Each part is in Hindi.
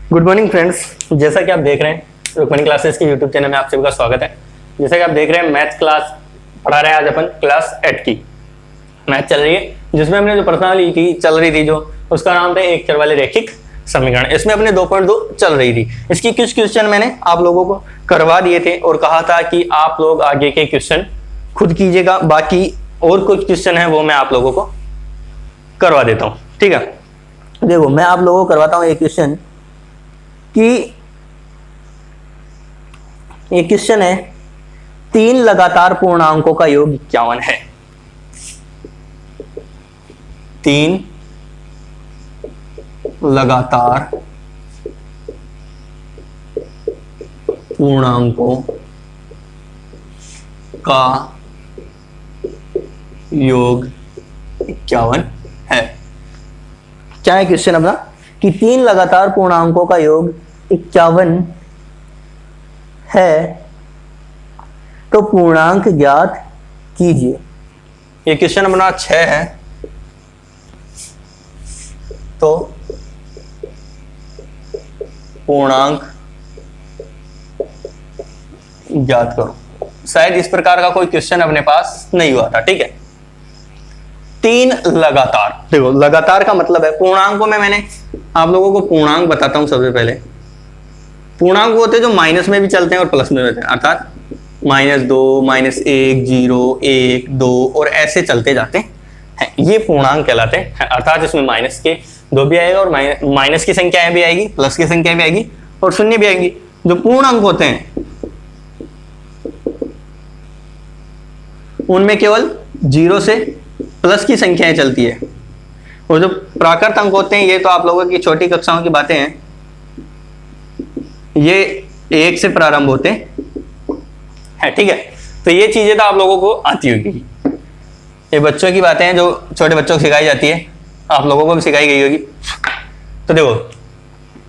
गुड मॉर्निंग फ्रेंड्स, जैसा कि आप देख रहे हैं रुक्मणी क्लासेस की यूट्यूब चैनल में आप सभी का स्वागत है। जैसा कि आप देख रहे हैं मैथ क्लास पढ़ा रहे हैं आज अपन क्लास 8 की मैथ चल रही है, जिसमें हमने जो प्रश्नावली की चल रही थी जो उसका नाम था एक चर वाले रैखिक समीकरण। इसमें अपने 2.2 चल रही थी। इसकी कुछ क्वेश्चन मैंने आप लोगों को करवा दिए थे और कहा था कि आप लोग आगे के क्वेश्चन खुद कीजिएगा, बाकी और कुछ क्वेश्चन है वो मैं आप लोगों को करवा देता हूँ। ठीक है, देखो मैं आप लोगों को करवाता हूँ एक क्वेश्चन कि ये क्वेश्चन है 3 लगातार पूर्णांकों का योग 51 है। 3 लगातार पूर्णांकों का योग 51 है। क्या है क्वेश्चन अपना कि 3 लगातार पूर्णांकों का योग 51 है तो पूर्णांक ज्ञात कीजिए। ये क्वेश्चन अपना 6 है, तो पूर्णांक ज्ञात करो। शायद इस प्रकार का कोई क्वेश्चन अपने पास नहीं हुआ था। ठीक है, 3 लगातार, देखो लगातार का मतलब है पूर्णांकों में मैंने आप लोगों को पूर्णांक बताता हूं। सबसे पहले पूर्णांक वो होते हैं जो माइनस में भी चलते हैं और प्लस में रहते हैं, अर्थात -2, -1, 0, 1, 2 और ऐसे चलते जाते हैं। ये पूर्णांक कहलाते हैं, अर्थात इसमें माइनस के 2 भी आएगा और माइनस की संख्याएं भी आएगी, प्लस की संख्याएं भी आएगी और शून्य भी आएंगी। जो पूर्णांक होते हैं उनमें केवल 0 से प्लस की संख्याएं चलती है, और जो प्राकृत अंक होते हैं ये तो आप लोगों की छोटी कक्षाओं की बातें हैं, ये 1 से प्रारंभ होते हैं। ठीक है, तो ये चीजें तो आप लोगों को आती होगी। ये बच्चों की बातें हैं जो छोटे बच्चों को सिखाई जाती है, आप लोगों को भी सिखाई गई होगी। तो देखो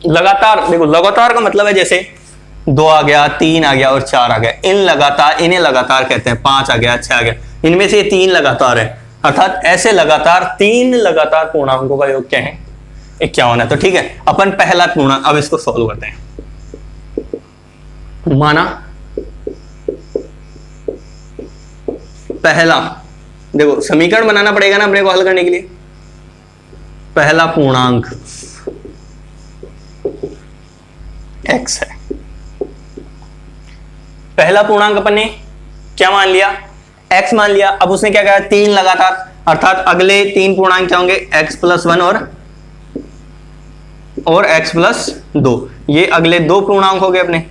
लगातार, देखो लगातार का मतलब है जैसे 2 आ गया, 3 आ गया और 4 आ गया, इन्हें लगातार कहते हैं। 5 आ गया, 6 आ गया, इनमें से 3 लगातार है, अर्थात ऐसे लगातार 3 लगातार पूर्णांकों का योग क्या है 51 है। तो ठीक है, अपन पहला पूर्णांक अब इसको सॉल्व करते हैं। माना पहला, देखो समीकरण बनाना पड़ेगा ना अपने को हल करने के लिए। पहला पूर्णांक x है। पहला पूर्णांक अपन ने क्या मान लिया, x मान लिया। अब उसने क्या कहा 3 लगातार, अर्थात अगले 3 पूर्णांक क्या होंगे x+1 और x+2। ये अगले 2 पूर्णांक हो गए अपने,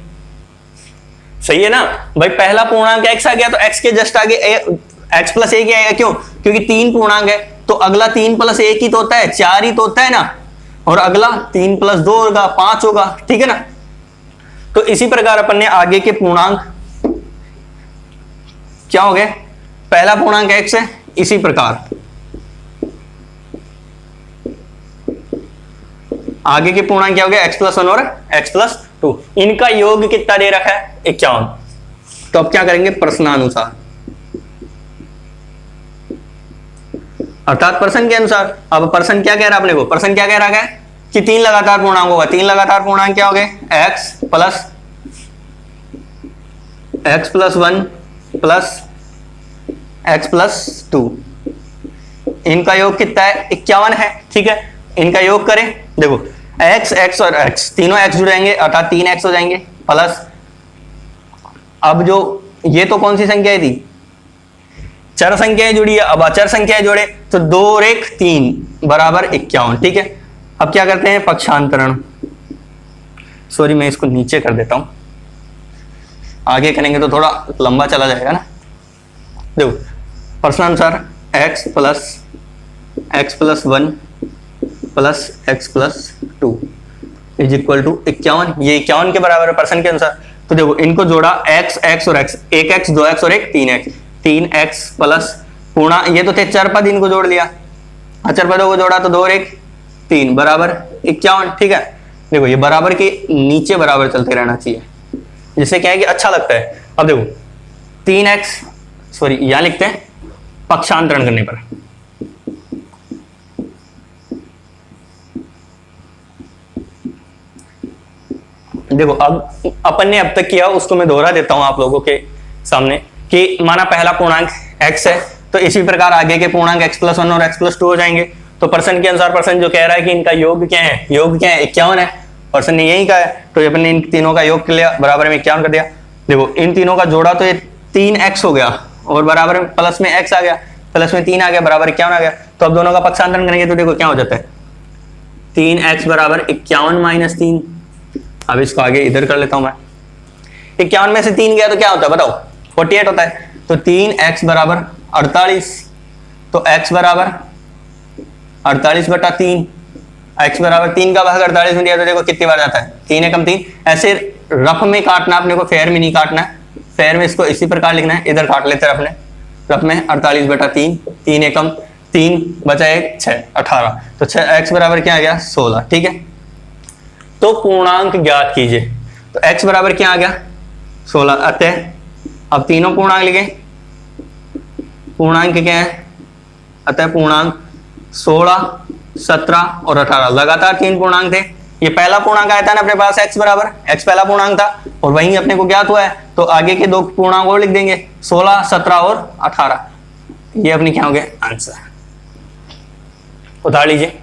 सही है ना भाई। पहला पूर्णांक x आ गया तो x के जस्ट आगे x+1 ही आएगा। क्यों? क्योंकि 3 पूर्णांक है तो अगला 3 + 1 ही तो होता है, 4 ही तो होता है ना, और अगला 3 + 2 होगा 5 होगा। ठीक है ना, तो इसी प्रकार अपन ने आगे के पूर्णांक क्या हो गए, पहला पूर्णांक x है, इसी प्रकार आगे के पूर्णांक क्या हो गया x+1 और x+2। इनका योग कितना दे रखा है 51। तो अब क्या करेंगे प्रश्नानुसार, अर्थात प्रश्न के अनुसार। अब प्रश्न क्या कह रहा है अपने को, प्रश्न क्या कह रहा है कि 3 लगातार पूर्णांक होगा। 3 लगातार पूर्णांक क्या हो गए x+1 प्लस x+2। इनका योग कितना है 51 है। ठीक है, इनका योग करें, देखो x और x तीनों x जुड़ेंगे अर्थात 3x हो जाएंगे, प्लस अब जो ये तो कौन सी संख्या थी, चर संख्याएं जुड़ी है। अब अचर संख्याएं जोड़े तो 2 और 1 3 बराबर 51। ठीक है, अब क्या करते हैं पक्षांतरण। सॉरी मैं इसको नीचे कर देता हूं, आगे करेंगे तो थोड़ा लंबा चला जाएगा ना। देखो प्रश्नानुसार x+1 plus x+2 is equal to 51। ये 51 के बराबर है प्रश्न के अनुसार। तो देखो इनको जोड़ा x और x, 1x 2x और 1 3x, 3x प्लस पूर्णा, ये तो थे चर पद, इनको जोड़ लिया, अचर पदों को जोड़ा तो 2 और 1 3 बराबर 51। ठीक है, देखो ये बराबर के नीचे बराबर चलते रहना चाहिए, जिससे क्या है कि अच्छा लगता है। अब देखो 3x, सॉरी यहां लिखते हैं पक्षांतरण करने पर, देखो अब अपन ने अब तक किया उसको मैं दोहरा देता हूं आप लोगों के सामने कि माना पहला पूर्णांक x है, तो इसी प्रकार आगे के पूर्णांक x+1 और x+2 हो जाएंगे। तो प्रश्न के अनुसार प्रश्न जो कह रहा है कि इनका योग क्या है, योग क्या है 51 है, प्रश्न ने यही कहा है, तो अपन ने इन तीनों का योग कर लिया, बराबर में 51 कर दिया। देखो इन तीनों का जोड़ा तो ये 3x हो गया और बराबर में प्लस में x आ गया, प्लस में 3 आ गया, बराबर 51 आ गया। तो अब दोनों का पक्षांतरण करेंगे तो देखो क्या हो जाता है, 3x बराबर 51 - 3। अब इसको आगे इधर कर लेता हूं मैं, 51 में से 3 गया तो क्या होता है बताओ, 48 होता है। तो 3x बराबर 48, तो x बराबर 48/3, x बराबर 3 का भाग 48 में दिया तो देखो कितनी बार जाता है, 3 एकम 3। ऐसे रफ में काटना अपने को, फेयर में नहीं काटना है, फेयर में इसको इसी प्रकार लिखना है, इधर काट लेते हैं अपने रफ में 48/3, 3 एकम 3 बचा 1 6 18, तो 6x बराबर क्या आ गया 16। ठीक है, तो पूर्णांक ज्ञात कीजिए, तो x बराबर क्या आ गया 16। अतः अब तीनों पूर्णांक लिखे, पूर्णांक क्या है, अतः पूर्णांक 16 17 और 18 लगातार 3 पूर्णांक थे। ये पहला पूर्णांक आया था ना अपने पास x बराबर, x पहला पूर्णांक था और वहीं अपने को ज्ञात हुआ है, तो आगे के 2 पूर्णांक और लिख देंगे 16 17 और 18। ये अपनी क्या हो गया आंसर, उतार लीजिए।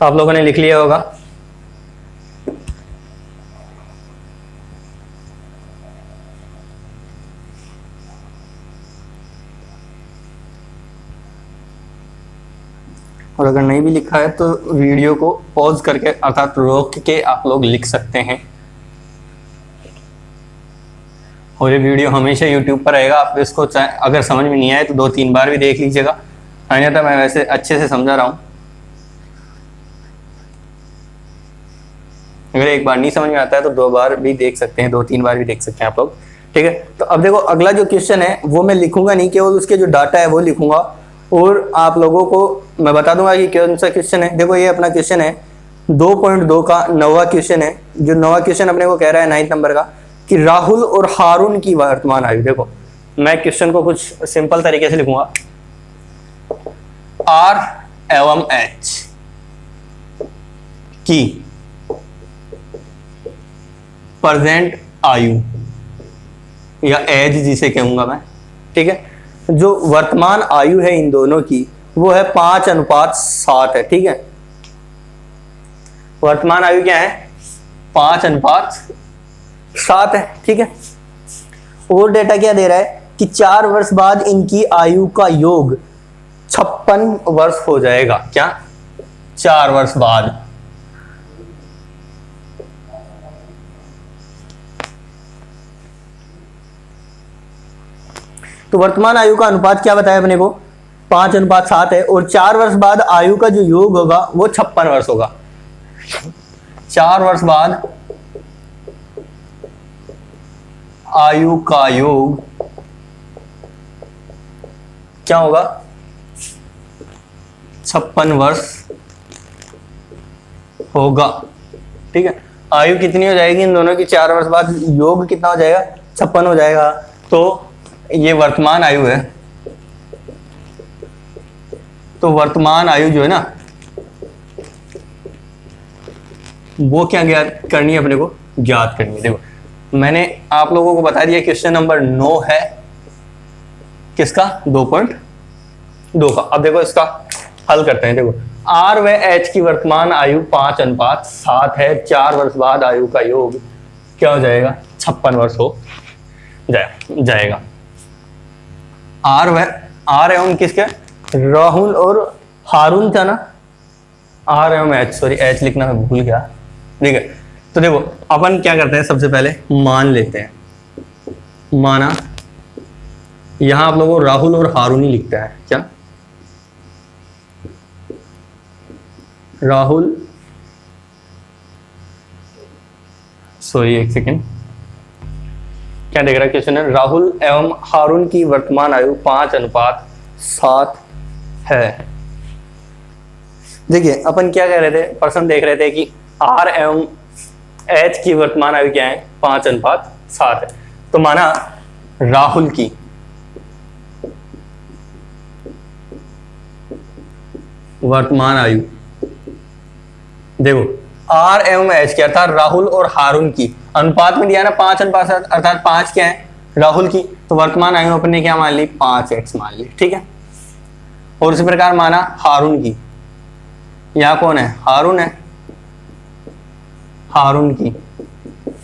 आप लोगों ने लिख लिया होगा। और अगर नहीं भी लिखा है तो वीडियो को पॉज करके अर्थात रोक के आप लोग लिख सकते हैं, और ये वीडियो हमेशा YouTube पर रहेगा। आप इसको अगर समझ में नहीं आए तो 2-3 बार भी देख लीजिएगा, अन्यथा मैं वैसे अच्छे से समझा रहा हूं। अगर एक बार नहीं समझ में आता है तो 2 बार भी देख सकते हैं, 2-3 बार भी देख सकते हैं आप लोग। ठीक है, तो अब देखो अगला जो क्वेश्चन है वो मैं लिखूंगा नहीं, केवल उसके जो डाटा है वो लिखूंगा और आप लोगों को मैं बता दूंगा कि कौन सा क्वेश्चन है। देखो ये अपना क्वेश्चन है 2.2 का 9वां क्वेश्चन है। जो 9वां क्वेश्चन अपने को कह रहा है 9th नंबर का कि राहुल और हारून की वर्तमान आयु। देखो मैं क्वेश्चन को कुछ सिंपल तरीके से लिखूंगा, R एवं H की प्रेजेंट आयु या एज जिसे कहूंगा मैं, ठीक है, जो वर्तमान आयु है इन दोनों की वो है 5:7 है। ठीक है, वर्तमान आयु क्या है 5:7 है। ठीक है, और डेटा क्या दे रहा है कि 4 वर्ष बाद इनकी आयु का योग 56 वर्ष हो जाएगा। क्या 4 वर्ष बाद, तो वर्तमान आयु का अनुपात क्या बताया अपने को 5:7 है, और 4 वर्ष बाद आयु का जो योग होगा वो 56 वर्ष होगा। 4 वर्ष बाद आयु का योग क्या होगा 56 वर्ष होगा। ठीक है, आयु कितनी हो जाएगी इन दोनों की 4 वर्ष बाद, योग कितना हो जाएगा 56 हो जाएगा। तो ये वर्तमान आयु है, तो वर्तमान आयु जो है ना वो क्या ज्ञात करनी है अपने को, ज्ञात करनी है। देखो मैंने आप लोगों को बता दिया क्वेश्चन नंबर 9 है किसका 2.2 का। अब देखो इसका हल करते हैं। देखो R व H की वर्तमान आयु 5:7 है, 4 वर्ष बाद आयु का योग क्या हो जाएगा 56 वर्ष हो जाएगा। R एवं किसके, राहुल और हारून था ना, R एवं H, सॉरी H लिखना मैं भूल गया। ठीक है, तो देखो अपन क्या करते हैं, सबसे पहले मान लेते हैं, माना यहां आप लोगों को राहुल और हारून ही लिखता है। क्या राहुल, सॉरी एक सेकेंड, क्या देख रहा है क्वेश्चन है, राहुल एवं हारून की वर्तमान आयु 5:7 है। देखिए अपन क्या कह रहे थे, प्रश्न देख रहे थे कि आर एवं एच की वर्तमान आयु क्या है, 5:7 है। तो माना राहुल की वर्तमान आयु, देखो आर एवं एच क्या था, राहुल और हारून की अनुपात में दिया ना 5:7, अर्थात 5 क्या है राहुल की, तो वर्तमान आयु अपने क्या मान ली, 5x मान ली, ठीक है। और उसी प्रकार माना हारून की, यहां कौन है, हारून है, हारून की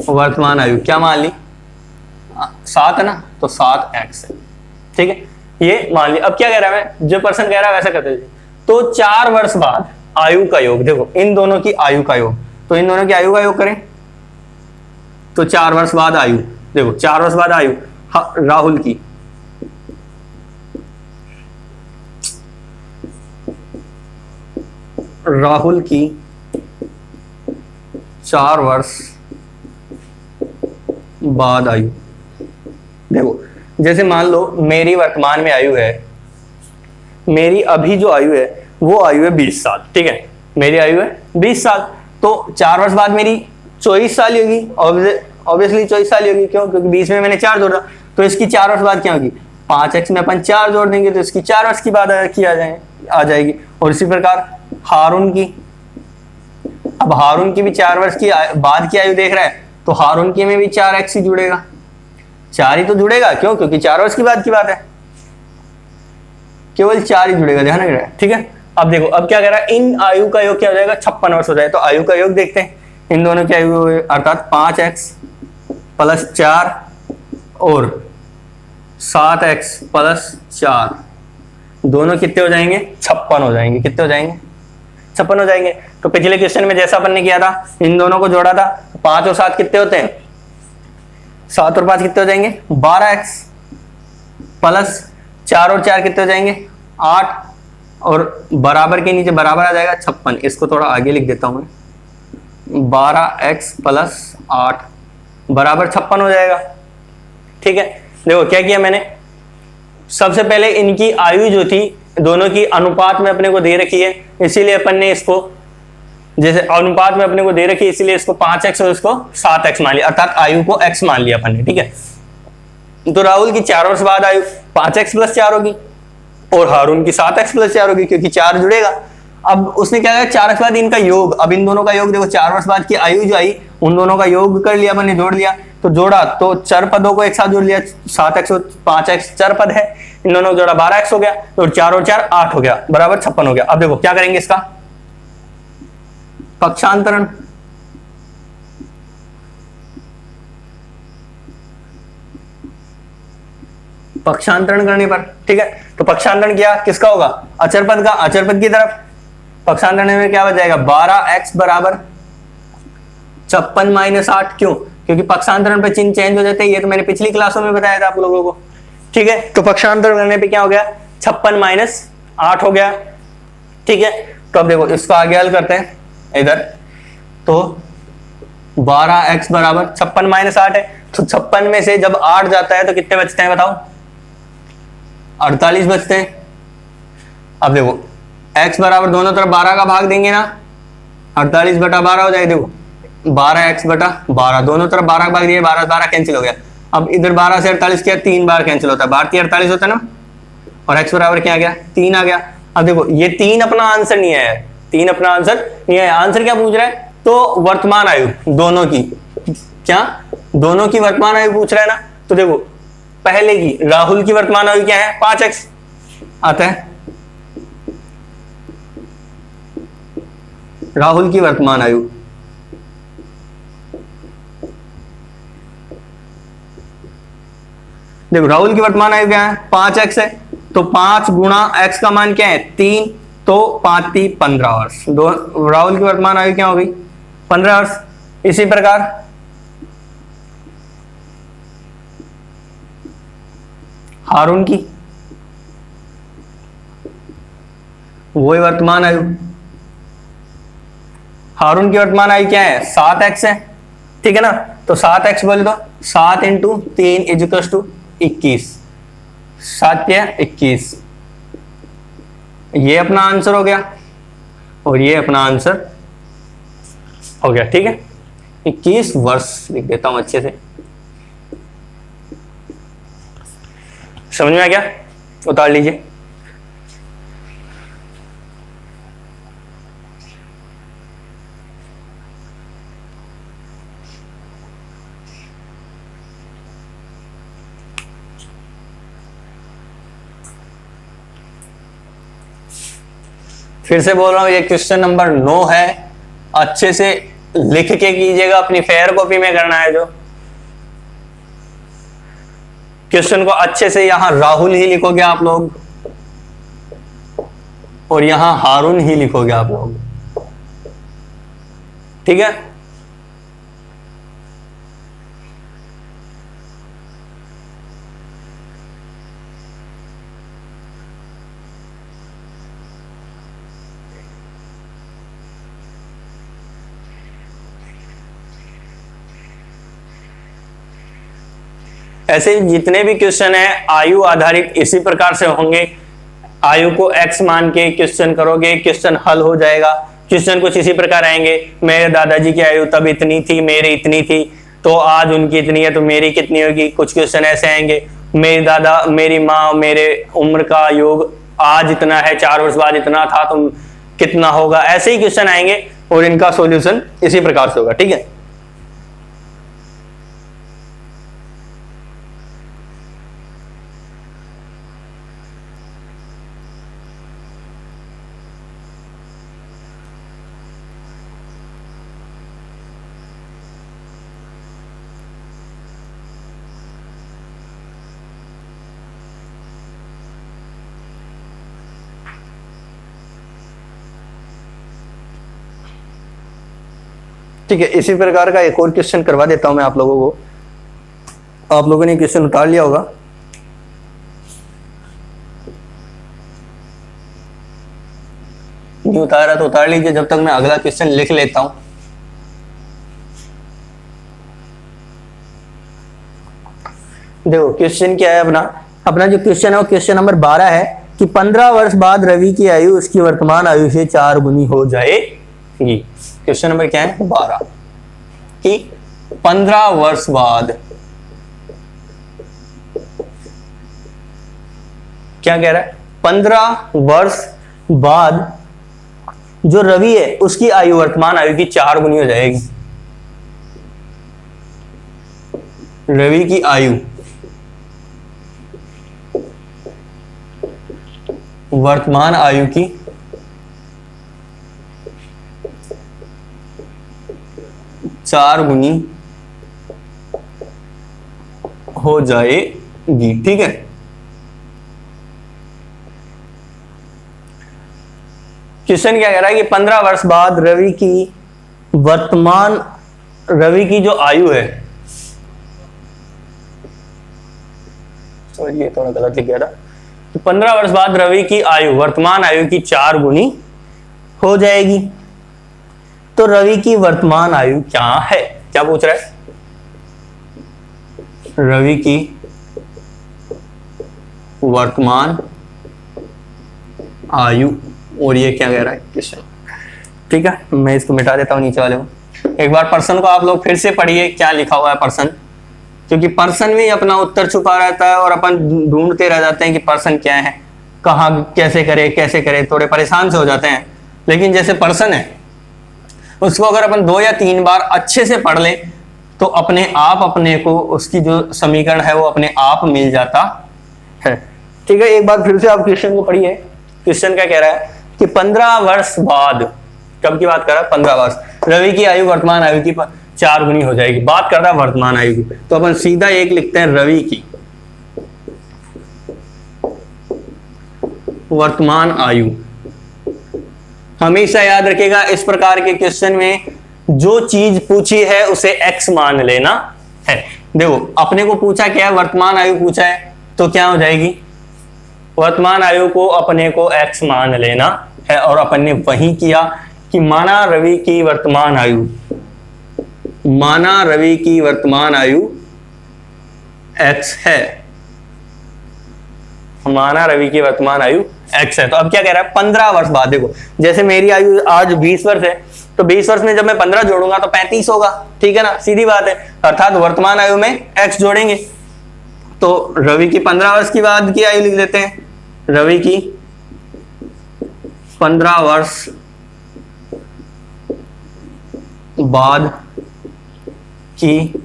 वर्तमान आयु क्या मान ली, 7 है ना, तो 7x है, ठीक है, ये मान ली। अब क्या कह रहा है, जो पर्सन कह रहा है वैसा करते थे। तो 4 वर्ष बाद आयु का योग, देखो इन दोनों की आयु का योग, तो इन दोनों की आयु का योग करें तो 4 वर्ष बाद आयु, देखो 4 वर्ष बाद आयु राहुल की, राहुल की 4 वर्ष बाद आयु, देखो जैसे मान लो मेरी वर्तमान में आयु है, मेरी अभी जो आयु है वो आयु है 20 साल, ठीक है, मेरी आयु है 20 साल, तो 4 वर्ष बाद मेरी 24 साल होगी, ऑब्वियसली 24 साल होगी, क्यों, क्योंकि बीच में मैंने 4 जोड़ा, तो इसकी 4 वर्ष बाद क्या होगी, 5x में अपन 4 जोड़ देंगे तो इसकी 4 वर्ष की बात आ जाएगी। और इसी प्रकार हारून की, अब हारून की भी 4 वर्ष की बाद की आयु देख रहा है, तो हारून की में भी 4x ही जुड़ेगा, 4 ही तो जुड़ेगा, क्यों, क्योंकि 4 वर्ष की बाद की बात है, केवल 4 ही जुड़ेगा, ध्यान रख रहा है, ठीक है। अब देखो अब क्या कह रहा है, इन आयु का योग क्या हो जाएगा, 56 वर्ष हो जाए, तो आयु का योग देखते हैं, इन दोनों की आयु अर्थात 5x + 4 और 7x + 4 दोनों कितने हो जाएंगे, 56 हो जाएंगे, कितने हो जाएंगे, 56 हो जाएंगे। तो पिछले क्वेश्चन में जैसा अपन ने किया था, इन दोनों को जोड़ा था, 5 और 7 कितने होते हैं, 7 और 5 कितने हो जाएंगे, 12x प्लस 4 और 4 कितने हो जाएंगे, 8, और बराबर के नीचे बराबर आ जाएगा 56, इसको थोड़ा आगे लिख देता हूं मैं, 12x + 8 बराबर 56 हो जाएगा, ठीक है। देखो क्या किया मैंने, सबसे पहले इनकी आयु जो थी दोनों की अनुपात में अपने को दे रखी है, इसीलिए अपन ने इसको, जैसे अनुपात में अपने को दे रखी है इसीलिए इसको 5x और इसको 7x मान लिया, अर्थात आयु को x मान लिया अपन ने, ठीक है। तो राहुल की 4 वर्ष बाद आयु 5x + 4 होगी और हारून की 7x + 4 होगी, क्योंकि 4 जुड़ेगा। अब उसने क्या किया, 4 वर्ष बाद इनका योग, अब इन दोनों का योग देखो, 4 वर्ष बाद की आयु जो आई उन दोनों का योग कर लिया मैंने, जोड़ लिया, तो जोड़ा तो चर पदों को एक साथ जोड़ लिया, 7x और 5x चर पद है, इन दोनों को जोड़ा 12x हो गया, तो 4 और 4 8 हो गया, बराबर 56 हो गया। अब देखो क्या करेंगे, इसका पक्षांतरण, पक्षांतरण करने पर, ठीक है, तो पक्षांतरण किया किसका होगा, अचर पद का, अचर पद की तरफ पक्षांतरण में क्या बच जाएगा, 12x = 56 - 8, क्यों, क्योंकि पक्षांतरण पे चिन्ह चेंज हो जाते हैं, ये तो मैंने पिछली क्लासों में बताया था आप लोगों को, ठीक है। तो पक्षांतरण करने पे क्या हो गया, 56 - 8 हो गया, ठीक है। तो अब देखो इसको आगे हल करते हैं इधर, तो 12x = 56 - 8 है, तो 56 में से जब 8 जाता है तो कितने बचते हैं बताओ, 48 बचते हैं। अब देखो x बराबर दोनों तरफ 12 का भाग देंगे ना, 48 बटा 12 हो जाएगा, देखो 12x बटा 12, दोनों तरफ 12 का भाग दिए, 12 12 कैंसिल हो गया। अब इधर 12 से 48 किया, 3 बार कैंसिल होता है, 12 3 48 होता है ना, और x बराबर क्या आ गया, 3 आ गया। अब देखो ये 3 अपना आंसर नहीं है, 3 अपना आंसर नहीं है, आंसर क्या पूछ रहा है, तो वर्तमान आयु दोनों की, क्या दोनों की वर्तमान आयु पूछ रहा है ना, तो देखो पहले की राहुल की वर्तमान आयु क्या है, 5x आता है, राहुल की वर्तमान आयु, देखो राहुल की वर्तमान आयु क्या है, 5x है, तो 5 गुणा x का मान क्या है 3, तो 5 3 15 वर्ष, राहुल की वर्तमान आयु क्या हो गई 15 वर्ष। इसी प्रकार हारून की वही वर्तमान आयु, हारून की वर्तमान आयु क्या है 7x है, ठीक है ना, तो 7x बोले तो 7 इंटू 3 इजिकल्स टू 21, 7 या 21। ये अपना आंसर हो गया और ये अपना आंसर हो गया। ठीक है, 21 वर्ष लिख देता हूं अच्छे से। समझ में आ गया? उतार लीजिए। फिर से बोल रहा हूं, ये क्वेश्चन नंबर 9 है। अच्छे से लिख के कीजिएगा, अपनी फेयर कॉपी में करना है। जो क्वेश्चन को अच्छे से यहां राहुल ही लिखोगे आप लोग और यहां हारून ही लिखोगे आप लोग। ठीक है, ऐसे जितने भी क्वेश्चन है आयु आधारित इसी प्रकार से होंगे। आयु को x मान के क्वेश्चन करोगे, क्वेश्चन हल हो जाएगा। क्वेश्चन कुछ इसी प्रकार आएंगे, मेरे दादाजी की आयु तब इतनी थी, मेरी इतनी थी, तो आज उनकी इतनी है तो मेरी कितनी होगी। कुछ क्वेश्चन ऐसे आएंगे, मेरी दादा मेरी माँ मेरे उम्र का योग आज इतना है, 4 वर्ष बाद इतना था, तो कितना होगा। ऐसे ही क्वेश्चन आएंगे और इनका सॉल्यूशन इसी प्रकार से होगा। ठीक है, ठीक है। इसी प्रकार का एक और क्वेश्चन करवा देता हूं मैं आप लोगों को। आप लोगों ने क्वेश्चन उतार लिया होगा। नहीं उतारा तो उतार लीजिए, जब तक मैं अगला क्वेश्चन लिख लेता हूं। देखो क्वेश्चन क्या है अपना। अपना जो क्वेश्चन है वो क्वेश्चन नंबर 12 है कि 15 वर्ष बाद रवि की आयु उसकी वर्तमान आयु से 4 गुनी हो जाएगी। क्वेश्चन नंबर क्या है 12 कि 15 वर्ष बाद, क्या कह रहा है, 15 वर्ष बाद जो रवि है उसकी आयु वर्तमान आयु की 4 गुनी हो जाएगी। रवि की आयु वर्तमान आयु की 4 गुनी हो जाएगी। ठीक है, क्वेश्चन क्या कह रहा है कि 15 वर्ष बाद रवि की जो आयु है, सॉरी ये थोड़ा गलत लिख गया था, तो 15 वर्ष बाद रवि की आयु वर्तमान आयु की 4 गुनी हो जाएगी। तो रवि की वर्तमान आयु क्या है, क्या पूछ रहा है, रवि की वर्तमान आयु, और ये क्या कह रहा है क्वेश्चन। ठीक है, मैं इसको मिटा देता हूं नीचे वाले को। एक बार पर्सन को आप लोग फिर से पढ़िए क्या लिखा हुआ है पर्सन, क्योंकि पर्सन में अपना उत्तर छुपा रहता है और अपन ढूंढते रह जाते हैं कि पर्सन क्या है, कहाँ कैसे करे, थोड़े परेशान से हो जाते हैं। लेकिन जैसे पर्सन है उसको अगर अपन 2 या 3 बार अच्छे से पढ़ ले तो अपने आप अपने को उसकी जो समीकरण है वो अपने आप मिल जाता है। ठीक है, एक बार फिर से आप क्वेश्चन को पढ़िए। क्वेश्चन क्या कह रहा है कि 15 वर्ष बाद, कब की बात कर रहा है, 15 वर्ष, रवि की आयु वर्तमान आयु की 4 गुनी हो जाएगी। बात कर रहा है वर्तमान आयु की, तो अपन सीधा एक लिखते हैं, रवि की वर्तमान आयु। हमेशा याद रखिएगा इस प्रकार के क्वेश्चन में जो चीज पूछी है उसे x मान लेना है। देखो अपने को पूछा क्या है, वर्तमान आयु पूछा है, तो क्या हो जाएगी, वर्तमान आयु को अपने को x मान लेना है। और अपन ने वही किया कि माना रवि की वर्तमान आयु माना रवि की वर्तमान आयु x है, माना रवि की वर्तमान आयु x है। तो अब क्या कह रहा है, 15 वर्ष बाद। देखो जैसे मेरी आयु आज 20 वर्ष है, तो 20 वर्ष में जब मैं 15 जोड़ूंगा तो 35 होगा, ठीक है ना, सीधी बात है। अर्थात वर्तमान आयु में x जोड़ेंगे, तो रवि की 15 वर्ष की बाद की आयु लिख देते हैं, रवि की 15 वर्ष बाद की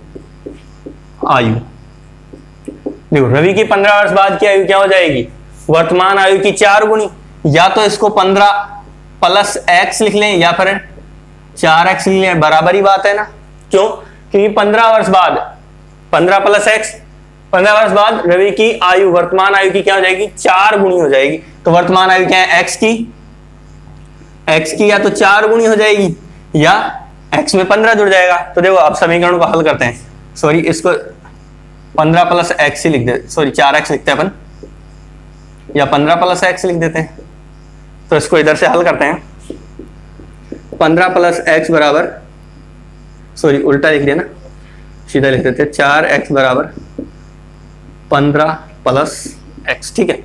आयु। देखो रवि की 15 वर्ष बाद की आयु क्या हो जाएगी, वर्तमान आयु की 4 गुनी। या तो इसको 15 प्लस x लिख लें या फिर 4x लिख लें, बराबर ही बात है ना। क्यों, क्योंकि 15 वर्ष बाद 15 प्लस x, 15 वर्ष बाद रवि की आयु वर्तमान आयु की क्या हो जाएगी, 4 गुनी हो जाएगी। तो वर्तमान आयु क्या है, x की या तो 4 गुनी हो जाएगी या x में 15 जुड़ जाएगा। तो देखो अब समीकरण को हल करते हैं, सॉरी इसको 15 प्लस एक्स ही लिख दे, सॉरी 4x लिखते हैं अपन, या 15 प्लस एक्स लिख देते हैं। तो इसको इधर से हल करते हैं, 15 प्लस एक्स बराबर, सॉरी उल्टा लिख दिया ना, सीधा लिख देते हैं 4x बराबर 15 प्लस एक्स। ठीक है,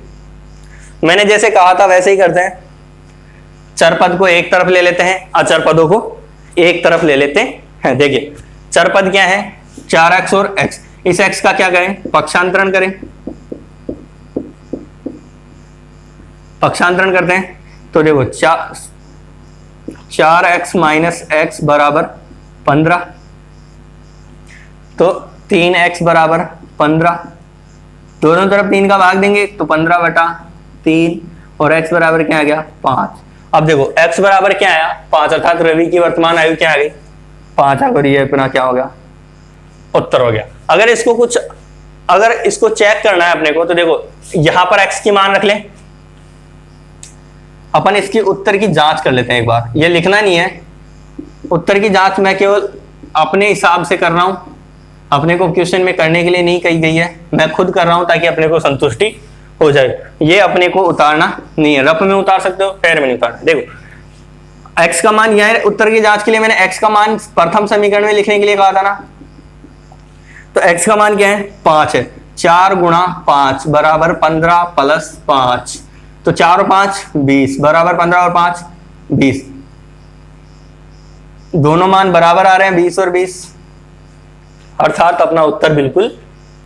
मैंने जैसे कहा था वैसे ही करते हैं। चर पद को एक तरफ ले लेते हैं, अचर पदों को एक तरफ ले लेते हैं। देखिए चर पद क्या है, 4x और x। इस x का क्या करें, पक्षांतरण करें, पक्षांतरण करते हैं। तो देखो 4x माइनस एक्स बराबर 15, तो 3x बराबर 15, दोनों तरफ 3 का भाग देंगे तो 15/3 और x बराबर क्या आ गया, 5। अब देखो x बराबर क्या आया, 5, अर्थात रवि की वर्तमान आयु क्या आ गई, 5 आ गई। ये अपना क्या हो गया, उत्तर हो गया। अगर इसको चेक करना है अपने को, तो देखो यहां पर x की मान रख लें, अपन इसकी उत्तर की जांच कर लेते हैं एक बार। ये लिखना नहीं है, उत्तर की जांच मैं केवल अपने हिसाब से कर रहा हूं, अपने को क्वेश्चन में करने के लिए नहीं कही गई है, मैं खुद कर रहा हूं ताकि अपने को संतुष्टि हो जाए। ये अपने को उतारना नहीं है, रफ में उतार सकते हो, पैर में नहीं उतारना। देखो x का मान यह है, उत्तर की जांच के लिए मैंने x का मान प्रथम समीकरण में लिखने के लिए कहा था ना, तो x का मान क्या है, 5 है। 4 गुणा 5 बराबर 15 प्लस 5, तो 4 और 5 20 बराबर 15 और 5 20, दोनों मान बराबर आ रहे हैं 20 और 20, अर्थात अपना उत्तर बिल्कुल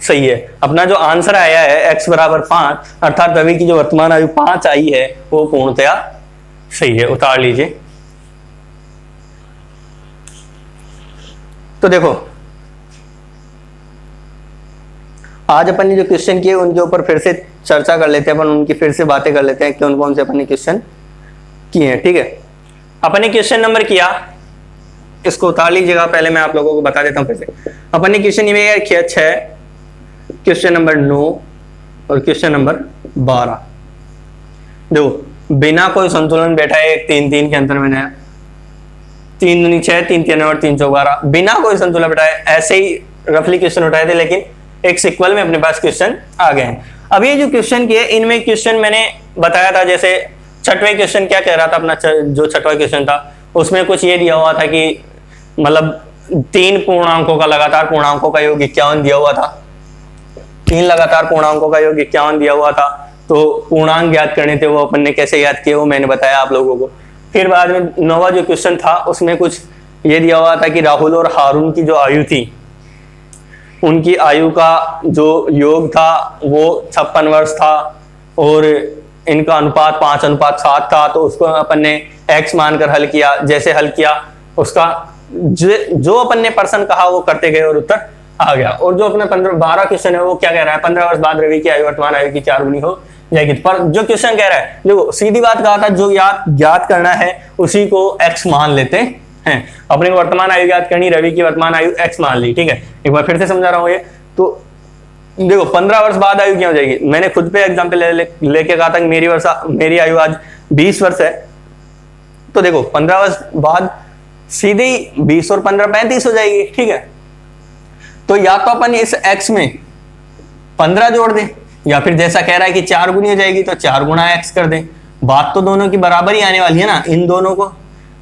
सही है। अपना जो आंसर आया है x बराबर 5, अर्थात रवि की जो वर्तमान आयु 5 आई है वो पूर्णतया सही है, उतार लीजिए। तो देखो आज अपन ने जो क्वेश्चन किए उनके ऊपर फिर से चर्चा कर लेते हैं, अपन उनकी फिर से बातें कर लेते हैं कि कौन से अपन ने क्वेश्चन किए हैं। ठीक है, अपन ने क्वेश्चन नंबर किया, इसको उतार लीजिएगा, पहले मैं आप लोगों को बता देता हूं फिर से। अपन ने क्वेश्चन ये किया 6, क्वेश्चन नंबर 9 और क्वेश्चन नंबर 12। देखो बिना कोई संतुलन बैठा है, 3-3 के अंतर में नया 3 दूनी 6, 3 3 और 3 4 12, बिना कोई संतुलन बैठा है, ऐसे ही रफली क्वेश्चन उठाए थे, लेकिन एक सीक्वल में अपने पास क्वेश्चन आ गए हैं। अब ये जो क्वेश्चन किए, इनमें क्वेश्चन मैंने बताया था, जैसे छठवें क्वेश्चन क्या कह रहा था, अपना जो छठवां क्वेश्चन था उसमें कुछ ये दिया हुआ था कि मतलब 3 पूर्णांकों का लगातार पूर्णांकों का योग 51 दिया हुआ था, 3 लगातार पूर्णांकों का योग 51 दिया हुआ था। तो पूर्णांक ज्ञात करने थे, वो अपन ने कैसे याद किए वो मैंने बताया आप लोगों को। फिर बाद में 9वां जो क्वेश्चन था उसमें कुछ ये दिया हुआ था कि राहुल और हारून की जो आयु थी, उनकी आयु का जो योग था वो 56 वर्ष था और इनका अनुपात 5:7 था। तो उसको अपन ने x मानकर हल किया, जैसे हल किया उसका जो अपन ने पर्सन कहा वो करते गए और उत्तर आ गया। और जो अपना 12 क्वेश्चन है वो क्या कह रहा है, 15 वर्ष बाद रवि की आयु वर्तमान आयु की 4 गुनी हो जाएगी। पर जो क्वेश्चन कह रहा है, जो सीधी बात कहा था, जो ज्ञात करना है उसी को x मान लेते हैं। अपने को वर्तमान आयु ज्ञात करनी, रवि की वर्तमान आयु x मान ली। ठीक है, एक बार फिर से समझा रहा हूं ये। तो देखो 15 वर्ष बाद आयु क्या हो जाएगी, मैंने खुद पे एग्जाम्पल लेके कहा था कि मेरी आयु आज 20 वर्ष है। तो देखो 15 वर्ष बाद सीधे ही 20 और 15 35 हो जाएगी। ठीक है, तो या तो अपन इस x में 15 जोड़ दें, या फिर जैसा कह रहा है कि 4 गुनी हो जाएगी तो 4 गुणा x कर दें। बात तो दोनों की बराबर ही आने वाली है ना, इन दोनों को।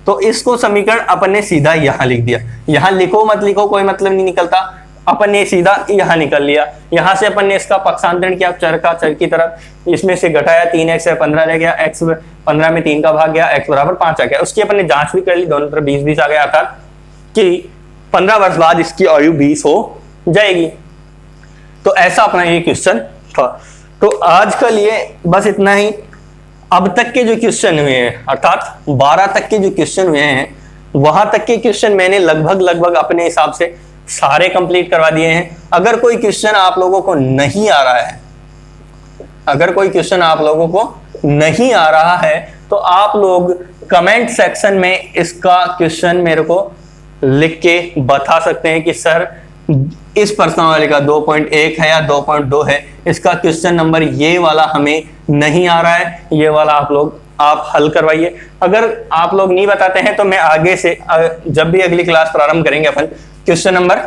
तो इसको समीकरण अपन ने सीधा यहाँ लिख दिया। यहाँ लिखो मत लिखो कोई मतलब नहीं निकलता, अपन ने सीधा यहाँ निकल लिया। यहाँ से अपन ने इसका पक्षांतरण किया चर का चर की तरफ, इसमें से घटाया 3x है 15 रह गया, x 15 में 3 का भाग गया, x बराबर 5 आ गया। उसकी अपन ने जांच भी कर ली, दोनों तरफ 20-20 आ गया, अर्थात कि 15 वर्ष बाद इसकी आयु 20 हो जाएगी। तो ऐसा अपना ये क्वेश्चन था। तो आज के लिए बस इतना ही। अब तक के जो क्वेश्चन हुए हैं, अर्थात 12 तक के जो क्वेश्चन हुए हैं, वहां तक के क्वेश्चन मैंने लगभग अपने हिसाब से सारे कंप्लीट करवा दिए हैं। अगर कोई क्वेश्चन आप लोगों को नहीं आ रहा है, अगर कोई क्वेश्चन आप लोगों को नहीं आ रहा है तो आप लोग कमेंट सेक्शन में इसका क्वेश्चन मेरे को लिख के बता सकते हैं कि सर इस प्रश्नावली का 2.1 है या 2.2 है, इसका क्वेश्चन नंबर ये वाला हमें नहीं आ रहा है, ये वाला आप हल करवाइए। अगर आप लोग नहीं बताते हैं तो मैं आगे से जब भी अगली क्लास प्रारंभ करेंगे अपन क्वेश्चन नंबर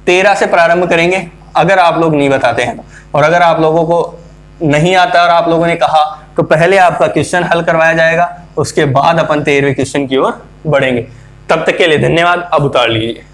13 से प्रारंभ करेंगे, अगर आप लोग नहीं बताते हैं तो। और अगर आप लोगों को नहीं आता और आप लोगों ने कहा तो पहले आपका क्वेश्चन हल करवाया जाएगा, उसके बाद अपन 13वें क्वेश्चन की ओर बढ़ेंगे। तब तक के लिए धन्यवाद। अब उतार लीजिए।